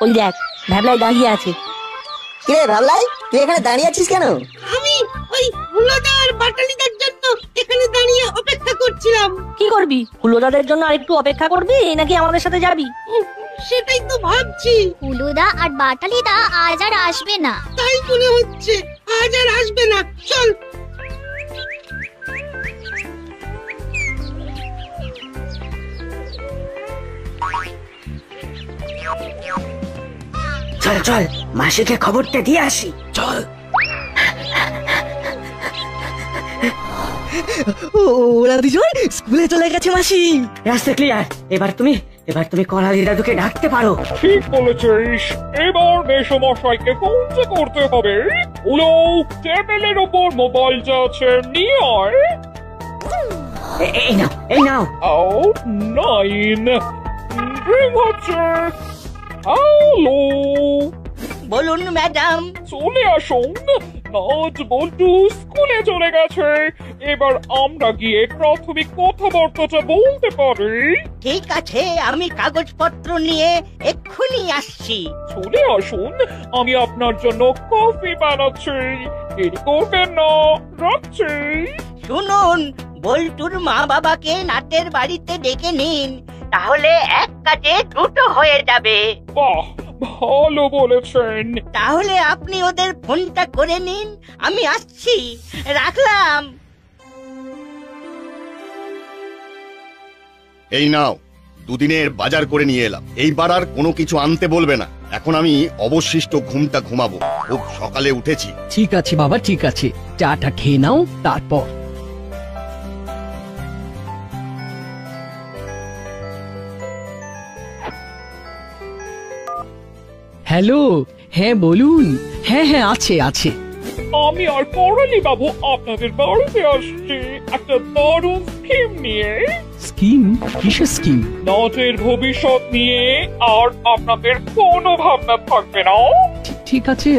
ওই দেখ, ভ্যাবলাই দাঁড়িয়ে আছে। কিরে ভাবলাই, তুই এখানে দাঁড়িয়ে আছিস কেন? আমি ওই হুলোদার বাটালিদের জন্য এখানে দাঁড়িয়ে অপেক্ষা করছিলাম। কি করবি? হুলোদাদের জন্য আরেকটু অপেক্ষা করবি নাকি আমাদের সাথে যাবি? সেটাই তো ভাবছি। হুলুদা আর বাটালিদা আজ আর আসবে না। তাই মনে হচ্ছে আজ আর আসবে না। চল। চল চল, মাসিকে খবরটা দিয়ে আসি। চল। ওরা দুজন স্কুলে চলে গেছে মাসি। রাস্তা ক্লিয়ার। এবার তুমি করালি দাদুকে ডাকতে পারো। ঠিক বলেছিস, এবার মেসোমশাইকে ফোন করতে হবে। উলো, টেবিলের ওপর মোবাইলটা আছে, নিয়ে আয়। এই নাও। আউট 9 রিং হচ্ছে। হ্যালো, বলুন ম্যাডাম। চলে আসুন। নাট বল্টু স্কুলে চলে গেছে। এবার আমরা গিয়ে প্রাথমিক কথাবার্তাটা বলতে পারি। ঠিক আছে, আমি কাগজপত্র নিয়ে এক্ষুনি আসছি। চলে আসুন, আমি আপনার জন্য কফি বানাচ্ছি। দেরি করবেন না, রাখছি। শুনুন, বল্টুর মা বাবাকে নাটের বাড়িতে ডেকে নিন, তাহলে এক কাজে দুটো হয়ে যাবে। বাহ, ভালো বলেছেন। তাহলে আপনি ওদের ফোনটা করে নিন, আমি আসছি। রাখলাম। এই নাও, দুদিনের বাজার করে নিয়ে এলাম। এইবার আর কোনো কিছু আনতে বলবে না। এখন আমি অবশিষ্ট ঘুমটা ঘুমাবো, খুব সকালে উঠেছি। ঠিক আছে বাবা, ঠিক আছে, চাটা খেয়ে নাও তারপর। হ্যালো, হ্যাঁ বলুন। হ্যাঁ আছে। আমি আর করালি বাবু আপনাদের বাড়িতে আসছি একটা দারুণ স্কিম নিয়ে। স্কিম? কিসের স্কিম? নাটের ভবিষ্যৎ নিয়ে আর আপনাদের কোনো ভাবনা থাকবে না। ঠিক আছে,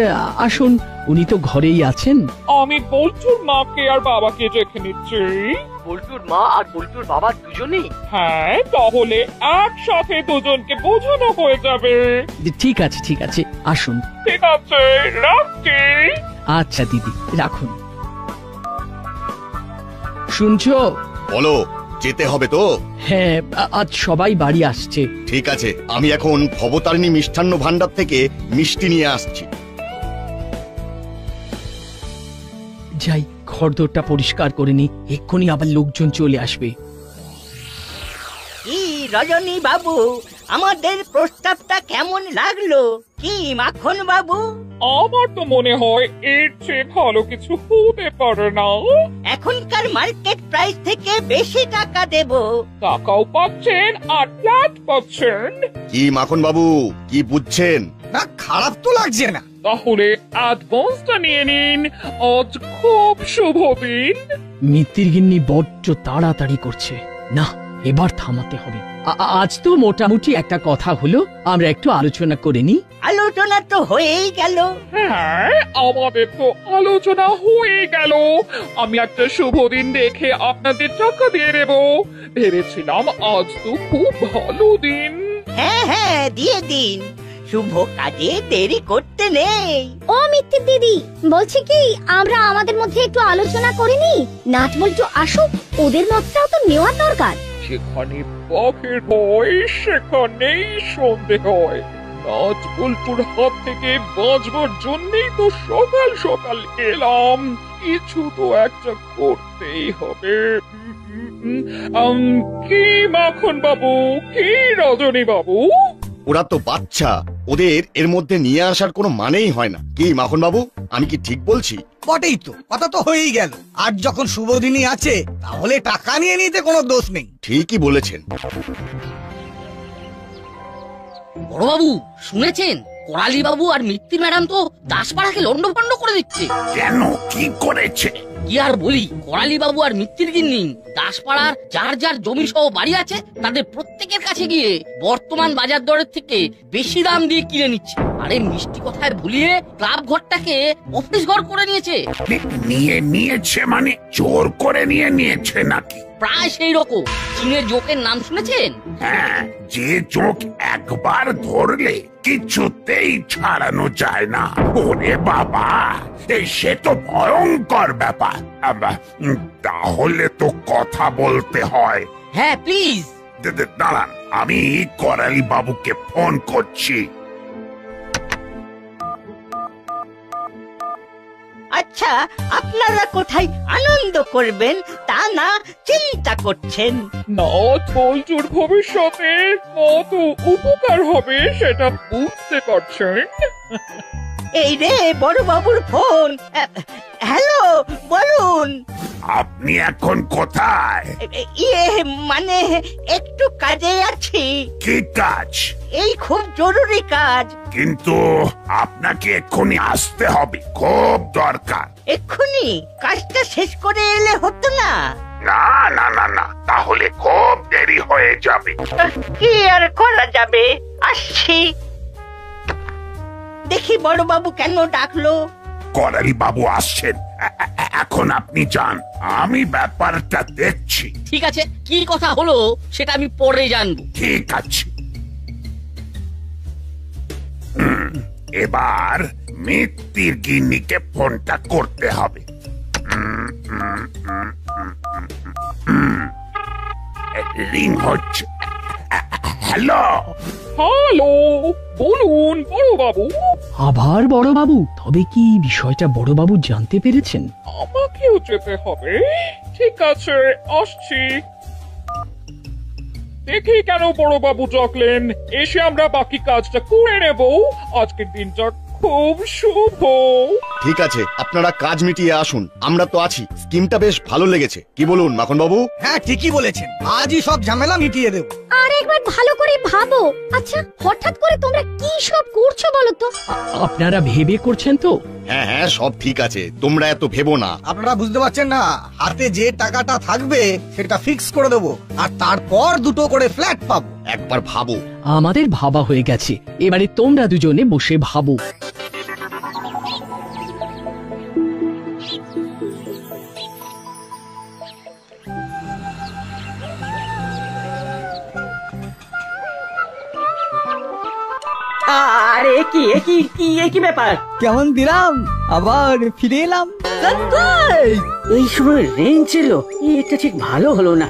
আসুন। উনি তো ঘরেই আছেন। আমি বল্টুর মাকে আর বাবাকে দেখে নিচ্ছি। বল্টুর মা আর বল্টুর বাবা দুজনেই? হ্যাঁ, তাহলে একসাথে দুজনকে বোঝানো হয়ে যাবে। ঠিক আছে, আসুন। ঠিক আছে, রাখছি। আচ্ছা দিদি, রাখুন। শুনছো? বলো, যেতে হবে তো? হ্যাঁ, আজ সবাই বাড়ি আসছে। ঠিক আছে, আমি এখন ভবতারিণী মিষ্টান্ন ভান্ডার থেকে মিষ্টি নিয়ে আসছি। যাই, ঘরদোরটা পরিষ্কার করে নি, এক্ষুনি আবার লোকজন চলে আসবে। কি রজনী বাবু, আমাদের প্রস্তাবটা কেমন লাগলো? কি মাখন বাবু? আমার তো মনে হয় এর চেয়ে ভালো কিছু হতে পারে না। এখনকার মার্কেট প্রাইস থেকে বেশি টাকা দেব। টাকাও পাচ্ছেন আর ফ্ল্যাট পাচ্ছেন। কি মাখন বাবু, কি বুঝছেন? না, খারাপ তো লাগছে না। তাহলে অ্যাডভান্সটা নিয়ে নিন, আজ খুব শুভ দিন। মিত্তির গিন্নি বড্ড তাড়াতাড়ি করছে, না এবার থামাতে হবে। আজ তো মোটামুটি একটা কথা হলো, আমরা একটু আলোচনা করে নি। আলোচনা তো হয়েই গেল। হ্যাঁ, আমাদের তো আলোচনা হয়ে গেল। আমি একটা শুভ দিন দেখে আপনাদের টাকা দিয়ে দেব। ভেবেছিলাম আজ তো খুব ভালো দিন। হ্যাঁ, দিয়ে দিন। শুভ কাজে দেরি করতে নেই। ও মিত্তির দিদি, বলছি কি আমরা আমাদের মধ্যে একটু আলোচনা করিনি? নাট বল্টু আসুক, ওদের মতটাও তো নেওয়া দরকার। যেখানে বাঘের ভয় সেখানেই সন্দেহ হয়। নাট বল্টুর হাত থেকে বাঁচবার জন্যই তো সকাল সকাল এলাম। কিছু তো একটা করতেই হবে। কি মাখন বাবু, কি রজনী বাবু? ওরা তো বাচ্চা, ওদের এর মধ্যে নিয়ে আসার কোনো মানেই হয় না। কি মাখন বাবু, আমি কি ঠিক বলছি? বটেই তো, কথা তো হয়েই গেল। আর যখন শুভ দিনই আছে, তাহলে টাকা নিয়ে নিতে কোনো দোষ নেই। ঠিকই বলেছেন। বড়বাবু, শুনেছেন করালি বাবু আর মিত্তির ম্যাডাম তো দাসপাড়াকে লন্ডভন্ড করে দিচ্ছে। কেন, কি করেছে? কি আর বলি, করালি বাবু আর মিত্তির গিন্নি দাসপাড়ার যার যার জমি সহ বাড়ি আছে তাদের প্রত্যেকের কাছে গিয়ে বর্তমান বাজার দরের থেকে বেশি দাম দিয়ে কিনে নিচ্ছে। আরে মিষ্টি কথায় ভুলিয়ে ক্লাব ঘরটাকে অফিস ঘর করে নিয়েছে। নিয়েছে মানে জোর করে নিয়েছে নাকি? প্রায় সেই রকম চীনের জোকের নাম শুনেছেন? হ্যাঁ, যে চোখ একবার ধরলে কিছুতেই ছাড়ানো যায় না। ওরে বাবা, সে তো ভয়ঙ্কর ব্যাপার। তাহলে তো কথা বলতে হয়। হ্যাঁ প্লিজ। দাঁড়ান, আমি করালি বাবুকে ফোন করছি। আচ্ছা, আপনারা কোথায় আনন্দ করবেন তা না চিন্তা করছেন? নাট বল্টুর ভবিষ্যতে কত উপকার হবে সেটা বুঝতে পারছেন? এই রে বড় বাবুর ফোন। হ্যালো, বলুন। আপনি এখন কোথায়? ইয়ে মানে একটু কাজে আছি। কি কাজ? এই খুব জরুরি কাজ। কিন্তু আপনাকে এক্ষুনি আসতে হবে, খুব দরকার। এক্ষুনি কাজটা শেষ করে এলে হতো না? না না না না, তাহলে খুব দেরি হয়ে যাবে। কি আর করা যাবে, আসছি। দেখি বড় বাবু কেন ডাকলো। করালি বাবু আসছেন, এখন আপনি যান, আমি ব্যাপারটা দেখছি। ঠিক আছে, কি কথা হলো সেটা আমি পরে জানবো। ঠিক আছে। এবার মিত্তির গিন্নিকে ফোনটা করতে হবে। রিং হচ্ছে। হ্যালো হ্যালো, বলুন বড় বাবু। আবার বড় বাবু? তবে কি বিষয়টা বড় বাবু জানতে পেরেছেন? আমাকেও যেতে হবে। ঠিক আছে, আসছি। দেখি কেন বড় বাবু ডাকলেন, এসে আমরা বাকি কাজটা করে নেব। আজকের দিনটা খুব শুভ। ঠিক আছে, আপনারা কাজ মিটিয়ে আসুন, আমরা তো আছি। স্কিমটা বেশ ভালো লেগেছে, কি বলুন মাখন বাবু? হ্যাঁ, ঠিকই বলেছেন, আজই সব ঝামেলা মিটিয়ে দেবো। আর একবার ভালো করে ভাবো। আচ্ছা, হঠাৎ করে তোমরা কি সব করছো বলো তো? আপনারা ভেবে করছেন তো? হ্যাঁ হ্যাঁ, সব ঠিক আছে, তোমরা এত ভেবো না। আপনারা বুঝতে পারছেন না, হাতে যে টাকাটা থাকবে সেটা ফিক্স করে দেবো, আর তারপর দুটো করে ফ্ল্যাট পাবো। একবার ভাবো। আমাদের ভাবা হয়ে গেছে, এবারে তোমরা দুজনে বসে ভাবো। আরে কি ব্যাপার? কেমন দিলাম, আবার ফিরে এলাম। এই সময় রেঞ্জ এলো, এটা ঠিক ভালো হলো না।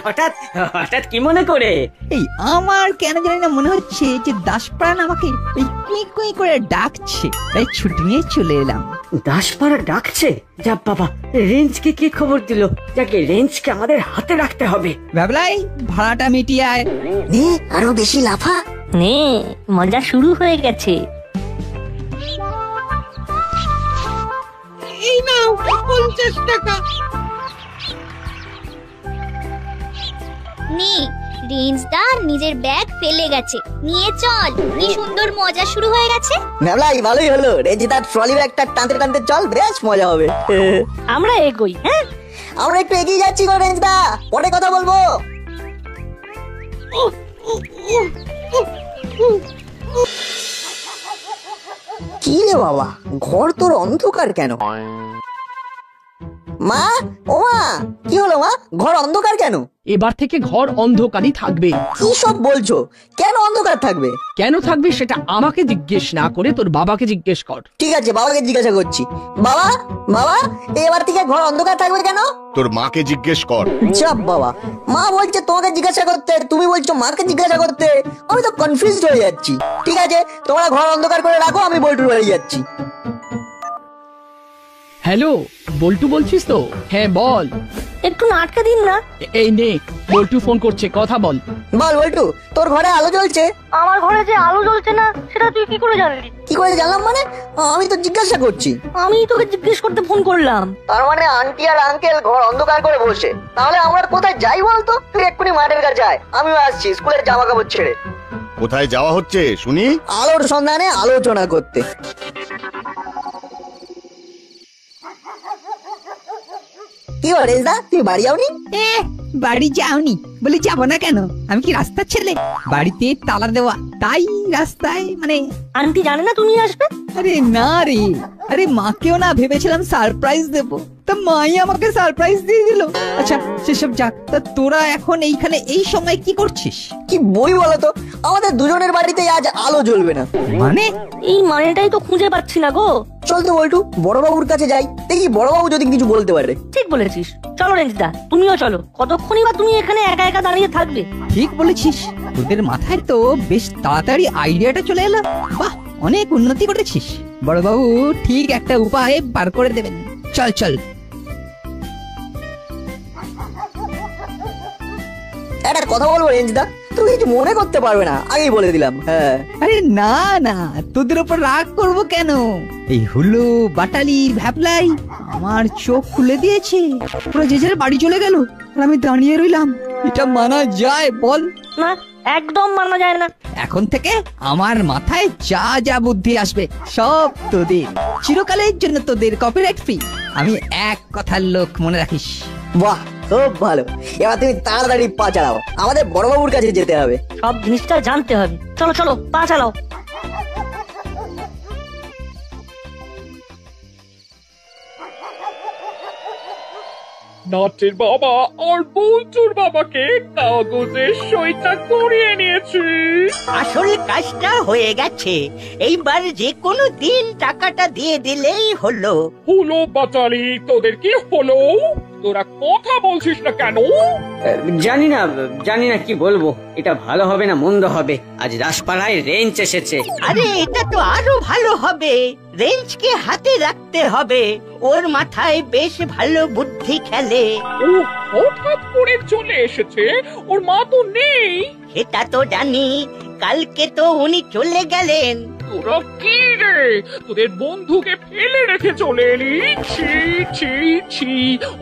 হঠাৎ হঠাৎ কি মনে করে? এই আমার কেন জানি না মনে হচ্ছে যে দাসপ্রাণ আমাকে ওই কুই কুই করে ডাকছে, তাই ছুটি নিয়ে চলে এলাম। দাসপাড়া ডাকছে? যা বাবা, রেঞ্জকে কি খবর দিল? যাকে রেঞ্জকে আমাদের হাতে রাখতে হবে। ভাবলাই ভাড়াটা মিটিয়ে আয়। নে আরো বেশি লাফা। নে, মজা শুরু হয়ে গেছে। এই নাও 50 টাকা। নে, রেঞ্জদার নিজের ব্যাগ ফেলে গেছে, নিয়ে চল। কি সুন্দর মজা শুরু হয়ে গেছে। ভাবলাই ভালোই হলো, রেঞ্জিদার ট্রলি ব্যাগটা টানতে টানতে চল, বেশ মজা হবে। আমরা এগোই। হ্যাঁ, আমরা একটু এগিয়ে যাচ্ছি গো রেঞ্জদা, পরে কথা বলবো। কি রে বাবা, ঘর তোর অন্ধকার কেন? মা, ও মা, কি হলো মা, ঘর অন্ধকার কেন? এবার থেকে ঘর অন্ধকারই থাকবে। কি সব বলছো? কেন অন্ধকার থাকবে? কেন থাকবে সেটা আমাকে জিজ্ঞেস না করে তোর বাবাকে জিজ্ঞেস কর। ঠিক আছে, বাবাকে জিজ্ঞাসা করছি। বাবা, বাবা, এবার থেকে ঘর অন্ধকার থাকবে কেন? তোর মাকে জিজ্ঞেস কর। চাপ বাবা, মা বলছে তোমাকে জিজ্ঞাসা করতে, তুমি বলছো মাকে জিজ্ঞাসা করতে, আমি তো কনফিউজড হয়ে যাচ্ছি। ঠিক আছে, তোমরা ঘর অন্ধকার করে রাখো, আমি বল্টুর বাড়ি যাচ্ছি। হ্যালো, বল্টু বলছিস তো? হ্যাঁ বল। একটু নাটকা দিন না। এই নে, বল্টু ফোন করছে, কথা বল। বল বল্টু, তোর ঘরে আলো জ্বলছে। আমার ঘরে যে আলো জ্বলছে না সেটা তুই কি করে জানলি? কি করে জানলাম মানে? আমি তো জিজ্ঞাসা করছি। আমি তোকে জিজ্ঞেস করতে ফোন করলাম। তার মানে আন্টি আর আঙ্কেল ঘর অন্ধকার করে বসে। তাহলে আমরা কোথায় যাই বলতো? তুই এক্ষুনি মাঠের কাছে আয়, আমিও আসছি স্কুলের জামা কাপড় ছেড়ে। কোথায় যাওয়া হচ্ছে শুনি? আলোর সন্ধানে আলোচনা করতে। কি বলিস দা, তুই বাড়ি যাওনি? বাড়ি যাওনি বলে যাবো না কেন? আমি কি রাস্তার ছেলে? বাড়িতে তালা দেওয়া, তাই রাস্তায় মানে। আন্টি জানে না তুমি আসবে? আরে না রে, আরে মাকেও না ভেবেছিলাম সারপ্রাইজ দেবো, তা মাই আমাকে সারপ্রাইজ দিয়ে দিল। আচ্ছা সেসব যাক, তা তোরা এখন এইখানে এই সময় কি করছিস? কি বই বলতো, আমাদের দুজনের বাড়িতে আজ আলো জ্বলবে না। মানে এই মানেটাই তো খুঁজে পাচ্ছি না গো। চল তো বল্টু, বড়বাবুর কাছে যাই, দেখি বড়বাবু যদি কিছু বলতে পারে। ঠিক বলেছিস, চলো রেঞ্জদা, তুমিও চলো। কতক্ষণই বা তুমি এখানে একা একা দাঁড়িয়ে থাকবে? ঠিক বলেছিস, তোদের মাথায় তো বেশ তাড়াতাড়ি আইডিয়াটা চলে এলো। বাহ, অনেক উন্নতি করেছিস। বড়বাবু ঠিক একটা উপায় বার করে দেবেন। চল চল। একটা কথা বলবো রেঞ্জদা, তুমি কিছু মনে করতে পারবে না, আগেই বলে দিলাম। হ্যাঁ, আরে না না, তোদের উপর রাগ করবো কেন? এই হুলো বাটালির ভ্যাপলাই আমার চোখ খুলে দিয়েছে। ওরা যে যার বাড়ি চলে গেল আর আমি দাঁড়িয়ে রইলাম। এটা মানা যায় বল? না, একদম মানা যায় না। এখন থেকে আমার মাথায় যা যা বুদ্ধি আসবে সব তোদের, চিরকালের জন্য তোদের কপিরাইট ফ্রি। আমি এক কথার লোক, মনে রাখিস। বাহ, খুব ভালো। এবার তুমি তাড়াতাড়ি পা চালাও, আমাদের বড়বাবুর কাছে যেতে হবে। সব জিনিসটা জানতে হবে। চলো চলো, পা চালাও। নাটের বাবা আর বল্টুর বাবাকে কাগজে সইটা করিয়ে নিয়েছি। আসল কাজটা হয়ে গেছে, এইবার যে কোনো দিন টাকাটা দিয়ে দিলেই হলো। হলো বাচালি, তোদের কি হলো? তোরা কথা বলছিস না কেন? জানি না কি বলবো। এটা ভালো হবে না মন্দ হবে, আজ দাসপাড়ায় রেঞ্জ এসেছে। আরে এটা তো আরো ভালো হবে, রেঞ্জকে হাতে রাখতে হবে, ওর মাথায় বেশ ভালো বুদ্ধি খেলে। ও হঠাৎ করে চলে এসেছে, ওর মা তো নেই। সেটা তো জানি, কালকে তো উনি চলে গেলেন। তোরা কি রে, তোদের বন্ধুকে ফেলে রেখে চলে এলি? ছি ছি ছি,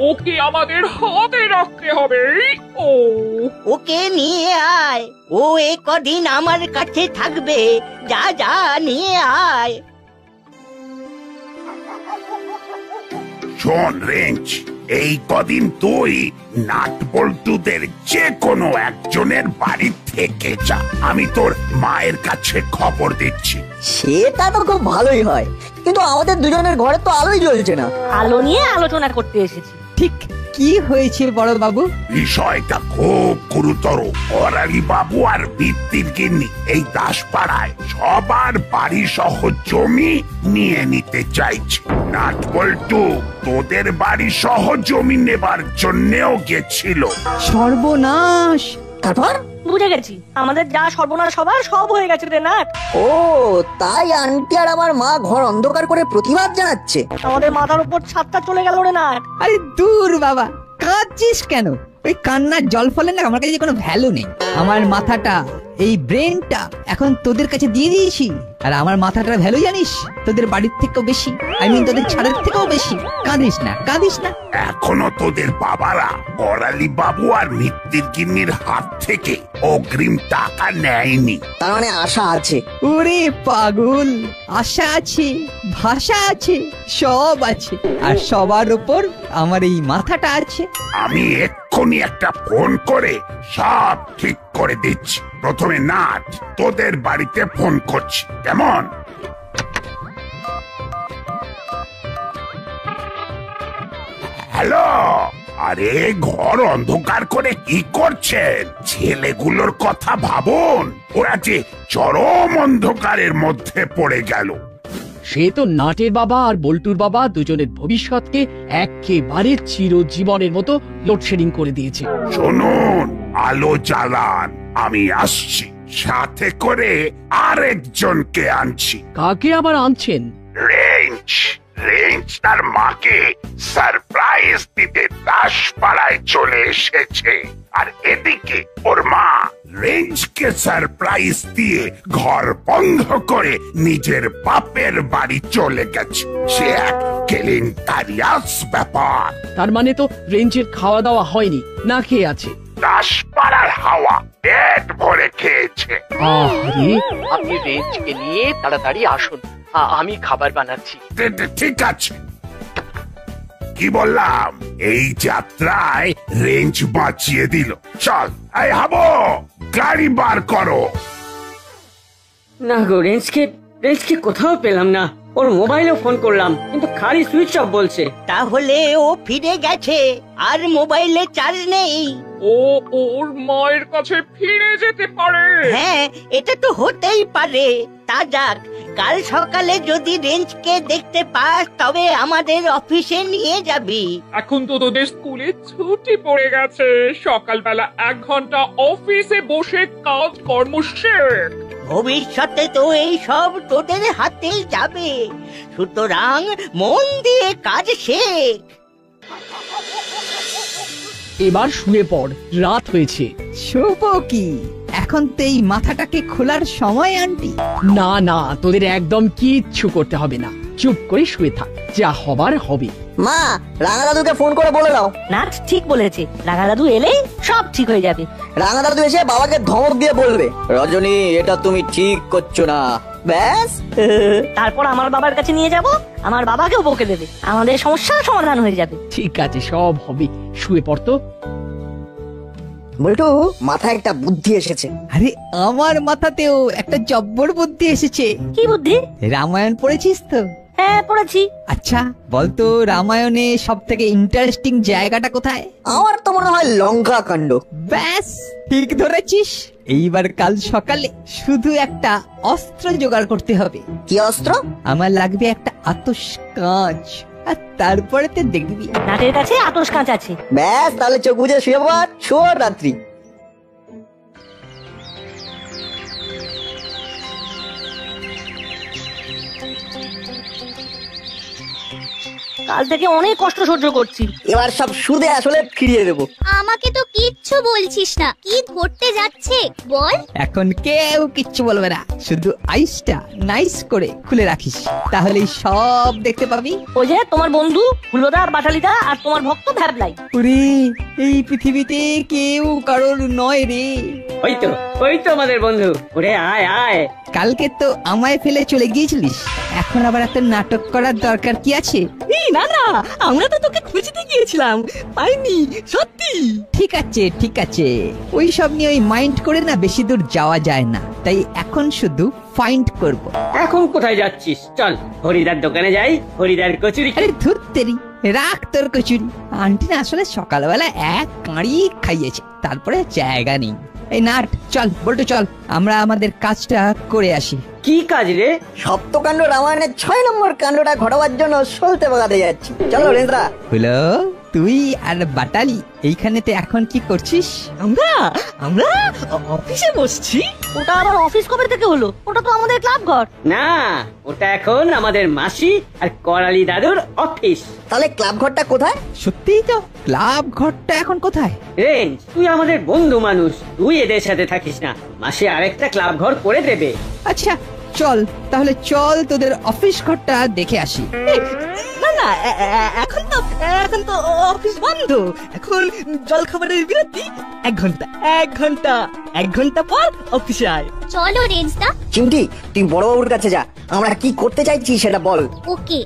ওকে আমাদের হাতে রাখতে হবে। ওকে নিয়ে আয়, ও এ কদিন আমার কাছে থাকবে। যা যা নিয়ে আয়। শোন রেঞ্জ, এই কদিন তুই নাট বল্টুদের যে কোনো একজনের বাড়ি থেকে যা, আমি তোর মায়ের কাছে খবর দিচ্ছি। সেটা তো খুব ভালোই হয়, কিন্তু আমাদের দুজনের ঘরে তো আলোই জ্বলছে না। আলো নিয়ে আলোচনা করতে এসেছি। ঠিক কি হয়েছে বড় বাবু? বিষয়টা খুব গুরুতর। করালি বাবু আর ভিত্তির গিন্নি এই দাসপাড়ায় সবার বাড়ি সহ জমি নিয়ে নিতে চাইছে। নাট বল্টু তোদের বাড়ি সহ জমি নেবার জন্যও গেছিল। সর্বনাশ! তারপর বুঝে গেছি, আমাদের যা সর্বনাশ সবার সব হয়ে গেছে রে নাট। ও তাই আন্টি আর আমার মা ঘর অন্ধকার করে প্রতিবাদ জানাচ্ছে। আমাদের মাথার উপর ছাদটা চলে গেল রে নাট। আরে দূর বাবা, কাঁদছিস কেন? ওই কান্নার জল ফলে না আমার কাছে কোনো ভ্যালু নেই। আমার মাথাটা, এই ব্রেনটা এখন তোদের কাছে দিয়ে দিয়েছি। আর আমার মাথাটার ভ্যালু জানিস? তোদের বাড়ির থেকেও বেশি, তোদের ছাদের থেকেও বেশি। কাঁদিস না, কাঁদিস না। এখনো তোদের বাবারা করালি বাবু আর মিত্তির গিন্নির হাত থেকে অগ্রিম টাকা নেয়নি। তার মানে আশা আছে? ওরে পাগল, আশা আছে, ভাষা আছে, সব আছে। আর সবার উপর আমার এই মাথাটা আছে। আমি এক্ষুনি একটা ফোন করে সব ঠিক করে দিচ্ছি। প্রথমে নাট তোদের বাড়িতে ফোন করছি, কেমন? হ্যালো, আরে ঘর অন্ধকার করে কি করছেন? ছেলেগুলোর কথা ভাবুন, ওরা যে চরম অন্ধকারের মধ্যে পড়ে গেল। সে তো নাটের বাবা আর বল্টুর বাবা দুজনের ভবিষ্যৎকে একেবারে চিরজীবনের মতো লোডশেডিং করে দিয়েছে। শুনুন, আলো জ্বালান, আমি আসছি। সাথে করে আরেকজনকে আনছি। কাকে আবার আনছেন? রেঞ্জ তার মাকে সারপ্রাইজ দিতে দাসপাড়ায় চলে এসেছে। আর এদিকে ওর মা রেঞ্জকে সারপ্রাইজ দিয়ে ঘর বন্ধ করে নিজের বাপের বাড়ি চলে গেছে। সে এক কেলেঙ্কারিয়াস ব্যাপার। তার মানে তো রেঞ্জের খাওয়া দাওয়া হয়নি, না খেয়ে আছে। দাসপাড়ার হাওয়া পেট ভরে খেয়েছে। আপনি রেঞ্জকে নিয়ে তাড়াতাড়ি আসুন, আমি খাবার বানাচ্ছি। ঠিক আছে। কি বললাম, এই যাত্রায় রেঞ্জ বাঁচিয়ে দিল। চল, এই হাবো, গাড়ি বার করো। না গো, রেঞ্জকে কোথাও পেলাম না। ও ওর মোবাইলেও ফোন করলাম কিন্তু খালি সুইচ অফ বলছে। তাহলে ও ফিরে গেছে আর মোবাইলে চার্জ নেই। ও ওর মায়ের কাছে ফিরে যেতে পারে। হ্যাঁ, এটা তো হতেই পারে। তা যাক, কাল সকালে যদি রেঞ্জকে দেখতে পাস তবে আমাদের অফিসে নিয়ে যাবি। এখন তো তোদের স্কুলে ছুটি পড়ে গেছে, সকালবেলা 1 ঘন্টা অফিসে বসে কাজ কর্ম শেখ। ভবিষ্যতে তো এই সব তোদের হাতেই যাবে, সুতরাং মন দিয়ে কাজ শেখ। এবার শুয়ে পড়, রাত হয়েছে। শোবো কি? এখন তো এই মাথাটাকে খোলার সময় আন্টি। না না, তোদের একদম কিচ্ছু করতে হবে না, চুপ করে শুয়ে থাক, যা হবার হবে। মা, রাঙা দাদুকে ফোন করে বলে দাও। নাট ঠিক বলেছে, রাঙা দাদু এলেই সব ঠিক হয়ে যাবে। রাঙা দাদু এসে বাবাকে ধমক দিয়ে বলবে, রজনী এটা তুমি ঠিক করছো না, ব্যাস। তারপর আমার বাবার কাছে নিয়ে যাব, আমার বাবাকেও বকে দেবে, আমাদের সমস্যার সমাধান হয়ে যাবে। ঠিক আছে, সব হবে, শুয়ে পড় তো। বল্টু, মাথায় একটা বুদ্ধি এসেছে। আরে আমার মাথাতেও একটা জব্বর বুদ্ধি এসেছে। কি বুদ্ধি? রামায়ণ পড়েছিস তো? হ্যাঁ, পড়েছি। আচ্ছা বলতো, রামায়ণে সব থেকে ইন্টারেস্টিং জায়গাটা কোথায়? আমার তো মনে হয় লঙ্কা কাণ্ড। ব্যাস ঠিক ধরেছিস। এইবার কাল সকালে শুধু একটা অস্ত্র জোগাড় করতে হবে। কি অস্ত্র? আমার লাগবে একটা আতস কাঁচ, আর তারপরে তো দেখবি নাটের কাছে আতস কাঁচ আছে। ব্যাস, তাহলে চোখ বুঝে শুয়ে পড়, শুভ রাত্রি। কাল থেকে অনেক কষ্ট সহ্য করছি, এবার সব সুদে আসলে ফিরিয়ে দেবো। আমাকে তো কিচ্ছু বলছিস না, কি ঘটতে যাচ্ছে বল? এখন কেউ কিচ্ছু বলবে না, শুধু আইসটা নাইস করে খুলে রাখিস, তাহলেই সব দেখতে পাবি। ওই যে তোমার বন্ধু হুলোদা, বাটালিদা আর তোমার ভক্ত ভ্যাবলাই। ওরে, এই পৃথিবীতে কেউ কারোর নয় রে। ওই তো আমাদের বন্ধু। ওরে আয় আয়। কালকে তো আমায় ফেলে চলে গিয়েছিলিস, এখন আবার এত নাটক করার দরকার কি আছে? না না, আমরা তো তোকে খুঁজতে গিয়েছিলাম, পাইনি সত্যি। ঠিক আছে ঠিক আছে, ওই সব নিয়ে ওই মাইন্ড করে না বেশি দূর যাওয়া যায় না, তাই এখন শুধু ফাইন্ড করব। এখন কোথায় যাচ্ছিস? চল হরিদার দোকানে যাই, হরিদার কচুরি। আরে ধুর তেরি, রাখ তোর কচুরি। আন্টি না আসলে সকালবেলা এক কাঁড়ি খাইয়েছে, তারপরে জায়গা নেই। এই নাট, চল বল্টু চল, আমরা আমাদের কাজটা করে আসি। কি কাজ রে? সপ্তকাণ্ড রামায়ণের 6 নম্বর কাণ্ডটা ঘটাবার জন্য সলতে বাগাতে যাচ্ছি। চলো রেন্দ্রা। হলো, তুই আর বাটালি এইখানেতে এখন কি করছিস? আমরা অফিসে বসছি। ওটা আবার অফিস কবে থেকে হলো? ওটা তো আমাদের ক্লাব ঘর। না, ওটা এখন আমাদের মাসি আর করালি দাদুর অফিস। তাহলে ক্লাব ঘরটা কোথায়? সত্যিই তো, ক্লাব ঘরটা এখন কোথায়? রেঞ্জ, তুই আমাদের বন্ধু মানুষ, তুই এদের সাথে থাকিস না, মাসি আরেকটা ক্লাব ঘর করে দেবে। আচ্ছা চল তাহলে, চল তোদের অফিস ঘরটা দেখে আসি। না না, এখন তো অফিস বন্ধ, এখন জল খাবারের বিরতি। 1 ঘন্টা পর অফিসে আয়। চলো রেঞ্জদা। চিমটি, তুই বড়বাবুর কাছে যা, আমরা কি করতে চাইছি সেটা বল। ওকে।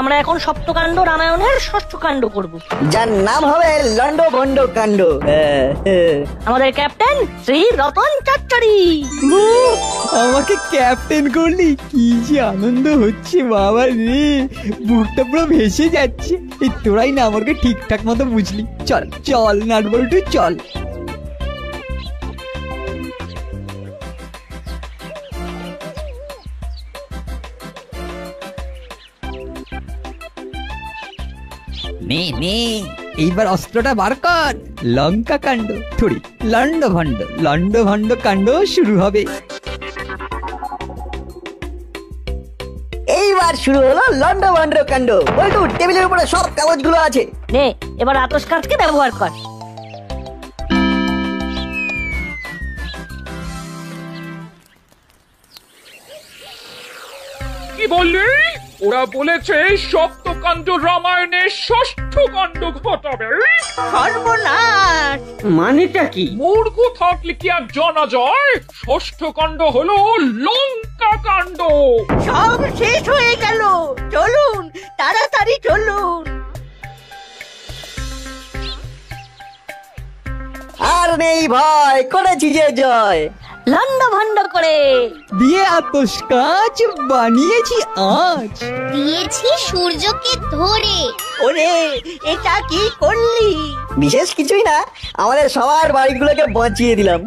আমরা এখন সপ্তকাণ্ড রামায়ণের 6ষ্ঠ কাণ্ড করব, যার নাম হবে লন্ড ভন্ড কাণ্ড। আমাদের ক্যাপ্টেন শ্রী রতন চচ্চড়ি। আমাকে ক্যাপ্টেন করলি, কি যে আনন্দ হচ্ছে বাবা রে, বুকটা পুরো ভেসে যাচ্ছে। এই তোরাই না আমাকে ঠিকঠাক মতো বুঝলি। চল চল নাট বল্টু চল। নে নে, এইবার অস্ত্রটা বার কর। লঙ্কা কাণ্ড থুড়ি, লন্ড ভন্ড কাণ্ড শুরু হবে। এইবার শুরু হলো লন্ড ভন্ড কাণ্ড। বল্টু, টেবিলের উপরে সব কাগজগুলো আছে। নে, এবার আতস কাঁচকে ব্যবহার কর। কি বললি? ওরা বলেছে সপ্তকাণ্ড রামায়ণের 6ষ্ঠ কাণ্ড ঘটাবে। সর্বনাশ! মানেটা কি? মূর্খ থাকলে কি আর জানা যায়? 6ষ্ঠ কাণ্ড হলো লঙ্কা কাণ্ড। সব শেষ হয়ে গেল, চলুন তাড়াতাড়ি চলুন। আর নেই ভয়, করেছি যে জয়। লন্ড ভন্ড করে দিয়ে আতস কাঁচ বানিয়েছি আজ, দিয়েছি সূর্যকে ধরে। ওরে এটা কি করলি? বিশেষ কিছুই না, আমাদের সবার বাড়িগুলোকে বাঁচিয়ে দিলাম।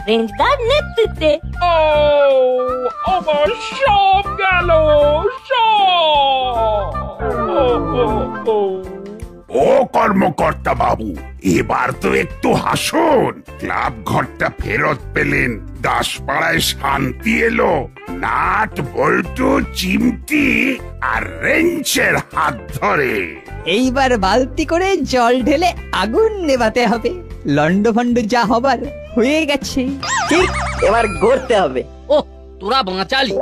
রেঞ্জদার নেতৃত্বে। ও আমার সব গেল, সব। ও কর্মকর্তা বাবু, এবার তো একটু হাসুন। ক্লাব ঘরটা ফেরত পেলেন, দাসপাড়ায় শান্তি এলো, নাট বল্টু চিমটি আর রেঞ্চের হাত ধরে। এইবার বালতি করে জল ঢেলে আগুন নেভাতে হবে। লন্ড ভন্ড যা হবার হয়ে গেছে। ঠিক, এবার গড়তে হবে। ও তোরা বাঁচালি।